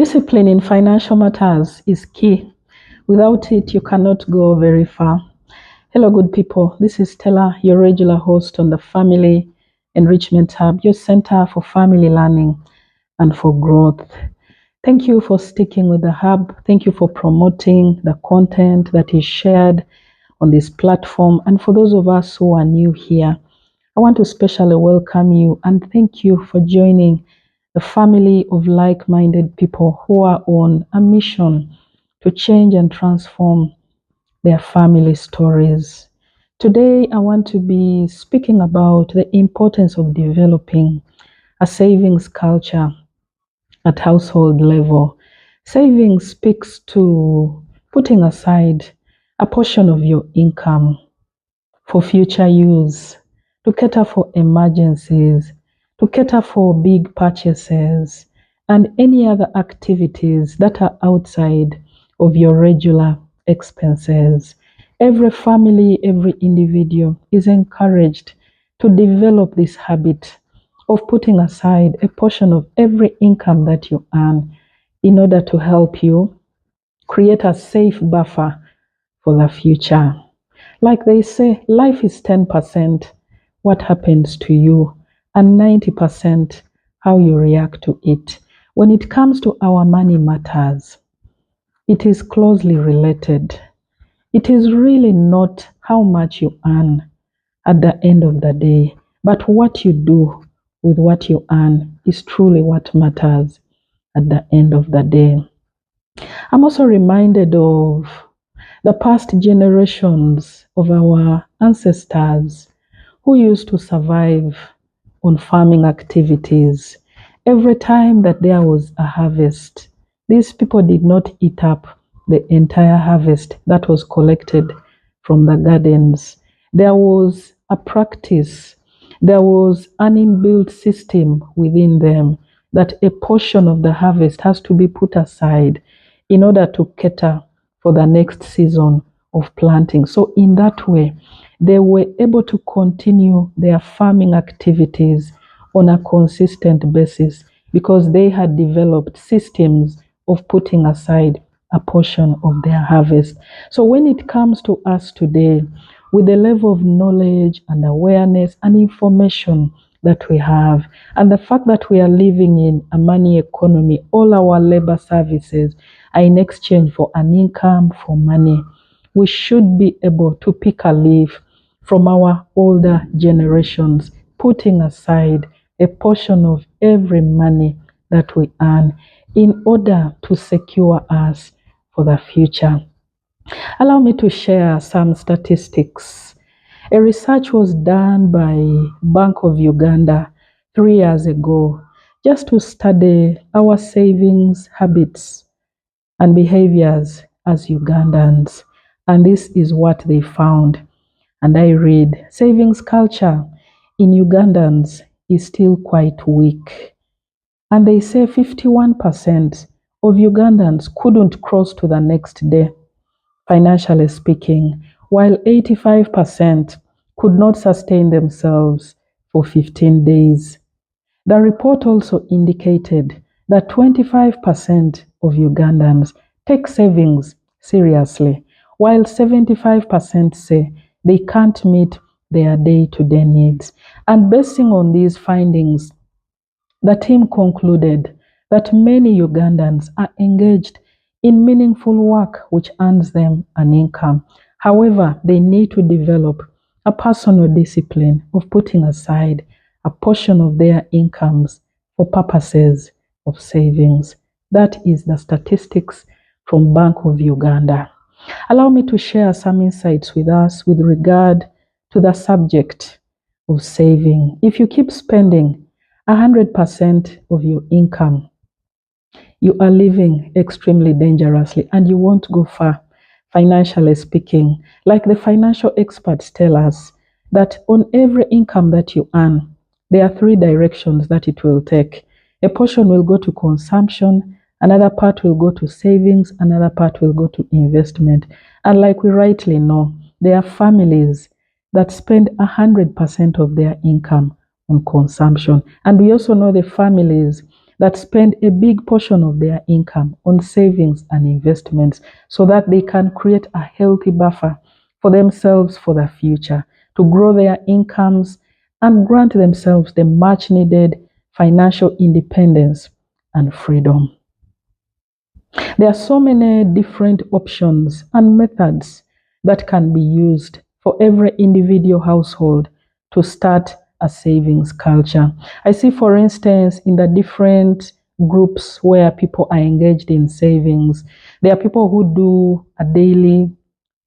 Discipline in financial matters is key. Without it, you cannot go very far. Hello, good people. This is Stella, your regular host on the Family Enrichment Hub, your center for family learning and for growth. Thank you for sticking with the hub. Thank you for promoting the content that is shared on this platform. And for those of us who are new here, I want to specially welcome you and thank you for joining the family of like-minded people who are on a mission to change and transform their family stories. Today, I want to be speaking about the importance of developing a savings culture at household level. Savings speaks to putting aside a portion of your income for future use, to cater for emergencies, to cater for big purchases, and any other activities that are outside of your regular expenses. Every family, every individual is encouraged to develop this habit of putting aside a portion of every income that you earn in order to help you create a safe buffer for the future. Like they say, life is 10% what happens to you and 90% how you react to it. When it comes to our money matters, it is closely related. It is really not how much you earn at the end of the day, but what you do with what you earn is truly what matters at the end of the day. I'm also reminded of the past generations of our ancestors who used to survive on farming activities. Every time that there was a harvest, these people did not eat up the entire harvest that was collected from the gardens. There was a practice, there was an inbuilt system within them that a portion of the harvest has to be put aside in order to cater for the next season of planting. So in that way, they were able to continue their farming activities on a consistent basis because they had developed systems of putting aside a portion of their harvest. So when it comes to us today, with the level of knowledge and awareness and information that we have, and the fact that we are living in a money economy, all our labor services are in exchange for an income, for money. We should be able to pick a leaf from our older generations, putting aside a portion of every money that we earn in order to secure us for the future. Allow me to share some statistics. A research was done by Bank of Uganda 3 years ago just to study our savings habits and behaviors as Ugandans. And this is what they found. And I read, savings culture in Ugandans is still quite weak. And they say 51% of Ugandans couldn't cross to the next day, financially speaking, while 85% could not sustain themselves for 15 days. The report also indicated that 25% of Ugandans take savings seriously, while 75% say they can't meet their day-to-day needs. And basing on these findings, the team concluded that many Ugandans are engaged in meaningful work which earns them an income. However, they need to develop a personal discipline of putting aside a portion of their incomes for purposes of savings. That is the statistics from Bank of Uganda. Allow me to share some insights with us with regard to the subject of saving. If you keep spending 100% of your income, you are living extremely dangerously and you won't go far, financially speaking. Like the financial experts tell us, that on every income that you earn, there are 3 directions that it will take. A portion will go to consumption, another part will go to savings, another part will go to investment. And like we rightly know, there are families that spend 100% of their income on consumption. And we also know the families that spend a big portion of their income on savings and investments so that they can create a healthy buffer for themselves for the future, to grow their incomes and grant themselves the much needed financial independence and freedom. There are so many different options and methods that can be used for every individual household to start a savings culture. I see, for instance, in the different groups where people are engaged in savings, there are people who do a daily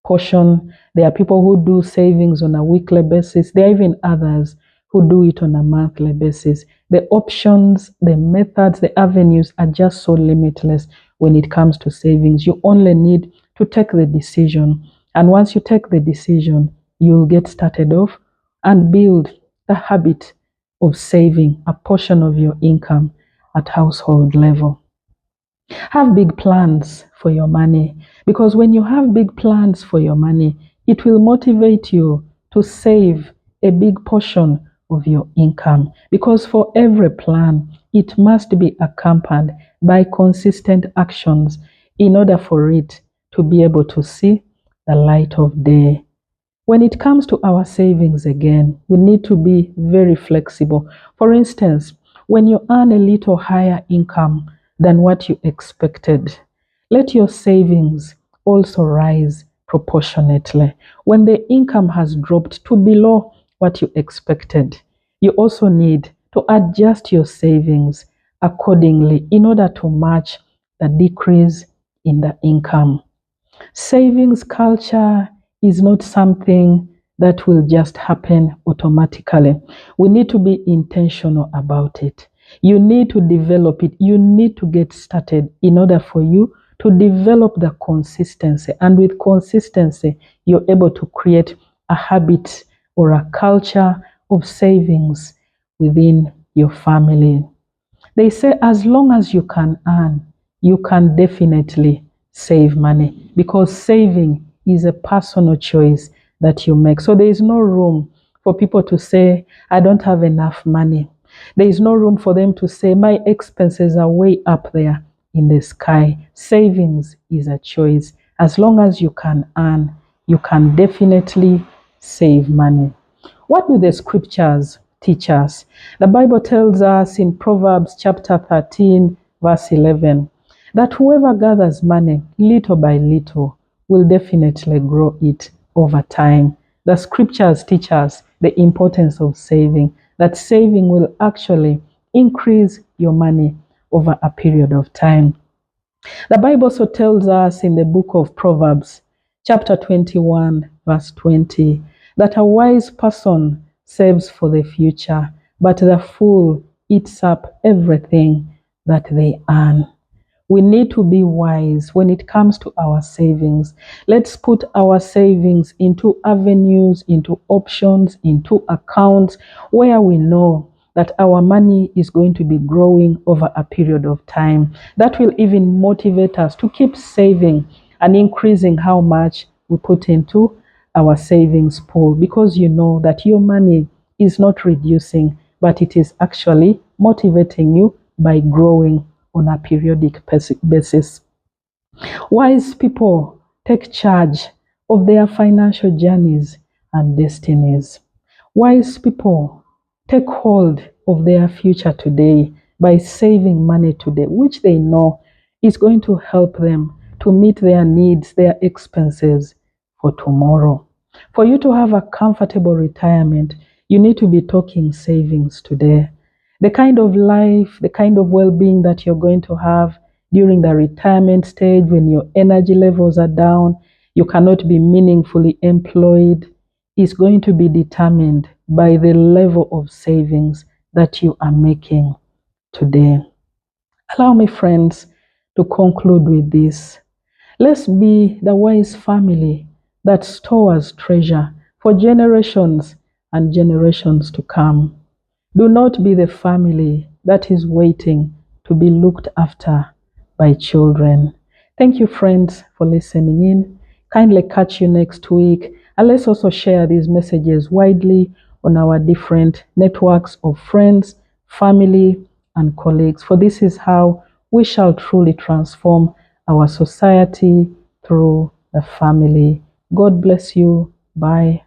portion. There are people who do savings on a weekly basis. There are even others who do it on a monthly basis. The options, the methods, the avenues are just so limitless when it comes to savings. You only need to take the decision. And once you take the decision, you'll get started off and build the habit of saving a portion of your income at household level. Have big plans for your money, because when you have big plans for your money, it will motivate you to save a big portion of your income. Because for every plan, it must be accompanied by consistent actions in order for it to be able to see the light of day. When it comes to our savings again, we need to be very flexible. For instance, when you earn a little higher income than what you expected, let your savings also rise proportionately. When the income has dropped to below what you expected, you also need to adjust your savings accordingly in order to match the decrease in the income. Savings culture is not something that will just happen automatically. We need to be intentional about it. You need to develop it. You need to get started in order for you to develop the consistency. And with consistency, you're able to create a habit or a culture of savings within your family. They say as long as you can earn, you can definitely save money, because saving is a personal choice that you make. So there is no room for people to say, I don't have enough money. There is no room for them to say, my expenses are way up there in the sky. Savings is a choice. As long as you can earn, you can definitely save money. What do the scriptures teach us? The Bible tells us in Proverbs chapter 13, verse 11, that whoever gathers money little by little will definitely grow it over time. The scriptures teach us the importance of saving, that saving will actually increase your money over a period of time. The Bible also tells us in the book of Proverbs, chapter 21, verse 20, that a wise person saves for the future, but the fool eats up everything that they earn. We need to be wise when it comes to our savings. Let's put our savings into avenues, into options, into accounts where we know that our money is going to be growing over a period of time. That will even motivate us to keep saving and increasing how much we put into our savings pool, because you know that your money is not reducing, but it is actually motivating you by growing on a periodic basis. Wise people take charge of their financial journeys and destinies. Wise people take hold of their future today by saving money today, which they know is going to help them to meet their needs, their expenses for tomorrow. For you to have a comfortable retirement, you need to be talking savings today. The kind of life, the kind of well-being that you're going to have during the retirement stage, when your energy levels are down, you cannot be meaningfully employed, is going to be determined by the level of savings that you are making today. Allow me, friends, to conclude with this. Let's be the wise family that stores treasure for generations and generations to come. Do not be the family that is waiting to be looked after by children. Thank you, friends, for listening in. Kindly catch you next week. And let's also share these messages widely on our different networks of friends, family, and colleagues. For this is how we shall truly transform our society through the family. God bless you. Bye.